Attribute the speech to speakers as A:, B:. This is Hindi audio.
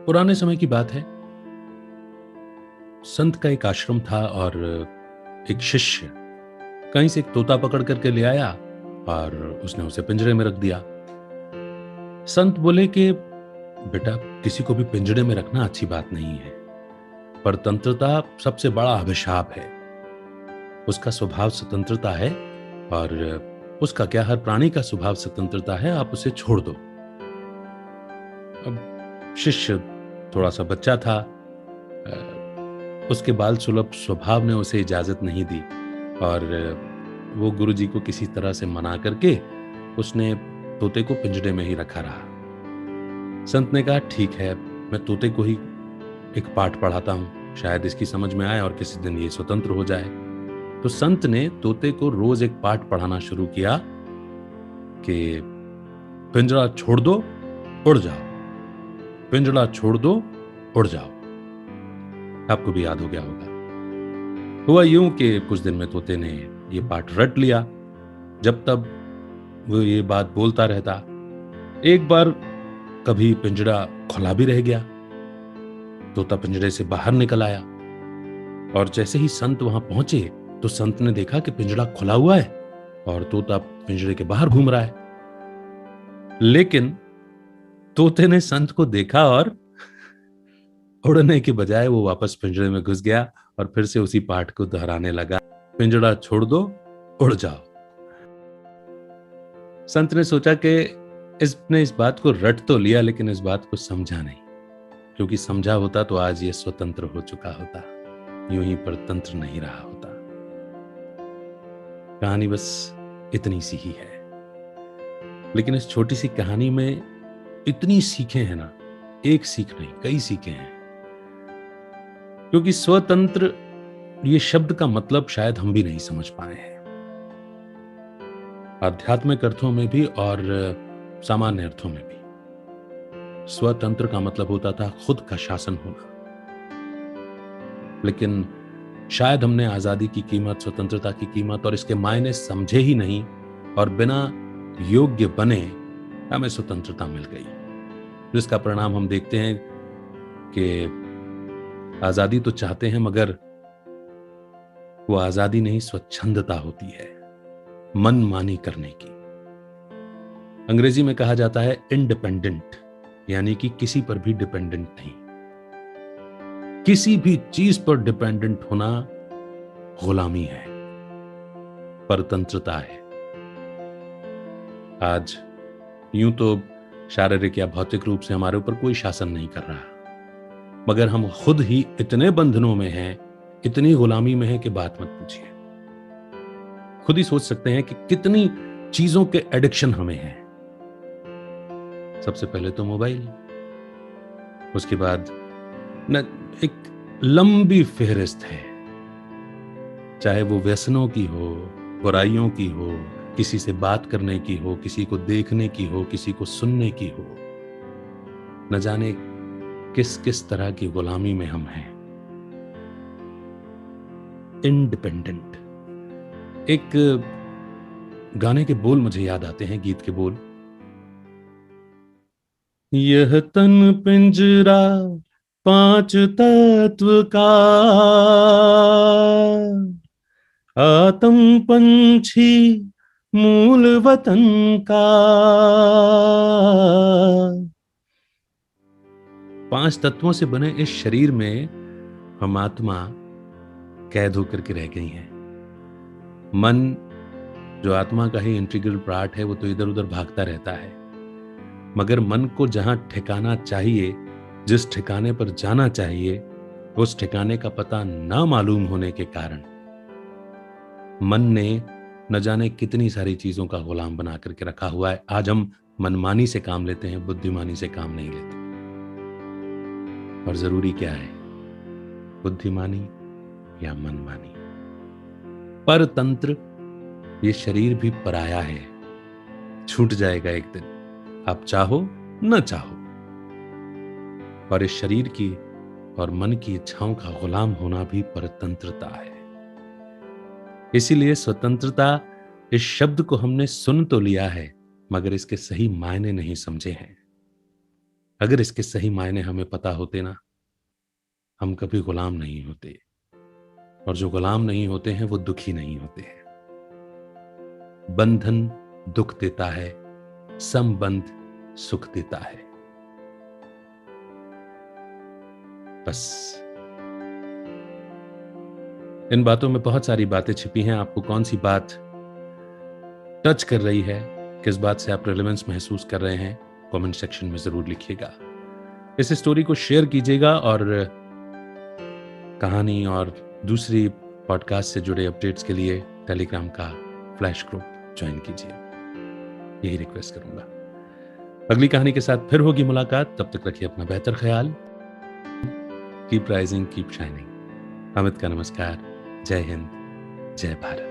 A: पुराने समय की बात है। संत का एक आश्रम था और एक शिष्य कहीं से एक तोता पकड़ करके ले आया और उसने उसे पिंजरे में रख दिया। संत बोले कि बेटा, किसी को भी पिंजरे में रखना अच्छी बात नहीं है। परतंत्रता सबसे बड़ा अभिशाप है। उसका स्वभाव स्वतंत्रता है और उसका क्या, हर प्राणी का स्वभाव स्वतंत्रता है, आप उसे छोड़ दो। अब शिष्य थोड़ा सा बच्चा था, उसके बाल सुलभ स्वभाव ने उसे इजाजत नहीं दी और वो गुरुजी को किसी तरह से मना करके उसने तोते को पिंजरे में ही रखा रहा। संत ने कहा ठीक है, मैं तोते को ही एक पाठ पढ़ाता हूं, शायद इसकी समझ में आए और किसी दिन ये स्वतंत्र हो जाए। तो संत ने तोते को रोज एक पाठ पढ़ाना शुरू किया कि पिंजरा छोड़ दो, उड़ जाओ, पिंजरा छोड़ दो, उड़ जाओ। आपको भी याद हो गया होगा। हुआ यूं कि कुछ दिन में तोते ने ये पाठ रट लिया। जब तब वो ये बात बोलता रहता। एक बार कभी पिंजरा खुला भी रह गया। तोता पिंजरे से बाहर निकल आया और जैसे ही संत वहां पहुंचे तो संत ने देखा कि पिंजरा खुला हुआ है और तोता पिंजरे के बाहर घूम रहा है। लेकिन तोते ने संत को देखा और उड़ने के बजाय वो वापस पिंजरे में घुस गया और फिर से उसी पाठ को दोहराने लगा, पिंजरा छोड़ दो, उड़ जाओ। संत ने सोचा कि इसने इस बात को रट तो लिया लेकिन इस बात को समझा नहीं, क्योंकि समझा होता तो आज ये स्वतंत्र हो चुका होता, यूं ही परतंत्र नहीं रहा होता। कहानी बस इतनी सी ही है, लेकिन इस छोटी सी कहानी में इतनी सीखें हैं ना, एक सीख नहीं कई सीखें हैं। क्योंकि स्वतंत्र ये शब्द का मतलब शायद हम भी नहीं समझ पाए हैं, आध्यात्मिक अर्थों में भी और सामान्य अर्थों में भी। स्वतंत्र का मतलब होता था खुद का शासन होना, लेकिन शायद हमने आजादी की कीमत, स्वतंत्रता की कीमत और इसके मायने समझे ही नहीं और बिना योग्य बने हमें स्वतंत्रता मिल गई, जिसका परिणाम हम देखते हैं कि आजादी तो चाहते हैं मगर वो आजादी नहीं, स्वच्छंदता होती है मनमानी करने की। अंग्रेजी में कहा जाता है इंडिपेंडेंट, यानी कि किसी पर भी डिपेंडेंट नहीं। किसी भी चीज पर डिपेंडेंट होना गुलामी है, परतंत्रता है। आज यूं तो शारीरिक या भौतिक रूप से हमारे ऊपर कोई शासन नहीं कर रहा, मगर हम खुद ही इतने बंधनों में हैं, इतनी गुलामी में हैं कि बात मत पूछिए। खुद ही सोच सकते हैं कि कितनी चीजों के एडिक्शन हमें हैं। सबसे पहले तो मोबाइल, उसके बाद न एक लंबी फेहरिस्त है, चाहे वो व्यसनों की हो, बुराइयों की हो, किसी से बात करने की हो, किसी को देखने की हो, किसी को सुनने की हो, न जाने किस किस तरह की गुलामी में हम हैं। इंडिपेंडेंट। एक गाने के बोल मुझे याद आते हैं, गीत के बोल। यह तन पिंजरा पांच तत्व का, आत्म पंछी मूल वतन का। 5 तत्वों से बने इस शरीर में हम आत्मा कैद होकर के रह गई हैं। मन जो आत्मा का ही इंटीग्रल पार्ट है, वो तो इधर उधर भागता रहता है, मगर मन को जहां ठिकाना चाहिए, जिस ठिकाने पर जाना चाहिए, उस ठिकाने का पता ना मालूम होने के कारण मन ने न जाने कितनी सारी चीजों का गुलाम बना करके रखा हुआ है। आज हम मनमानी से काम लेते हैं, बुद्धिमानी से काम नहीं लेते। और जरूरी क्या है, बुद्धिमानी या मनमानी? परतंत्र, ये शरीर भी पराया है, छूट जाएगा एक दिन, आप चाहो न चाहो। और इस शरीर की और मन की इच्छाओं का गुलाम होना भी परतंत्रता है। इसीलिए स्वतंत्रता इस शब्द को हमने सुन तो लिया है, मगर इसके सही मायने नहीं समझे हैं। अगर इसके सही मायने हमें पता होते ना, हम कभी गुलाम नहीं होते, और जो गुलाम नहीं होते हैं वो दुखी नहीं होते हैं। बंधन दुख देता है, संबंध सुख देता है। बस इन बातों में बहुत सारी बातें छिपी हैं। आपको कौन सी बात टच कर रही है, किस बात से आप रिलेवेंस महसूस कर रहे हैं, कमेंट सेक्शन में जरूर लिखिएगा। इस स्टोरी को शेयर कीजिएगा और कहानी और दूसरी पॉडकास्ट से जुड़े अपडेट्स के लिए टेलीग्राम का फ्लैश ग्रुप ज्वाइन कीजिए, यही रिक्वेस्ट करूंगा। अगली कहानी के साथ फिर होगी मुलाकात, तब तक रखिए अपना बेहतर ख्याल। Keep rising, keep shining. Amit का नमस्कार। जय हिंद, जय भारत।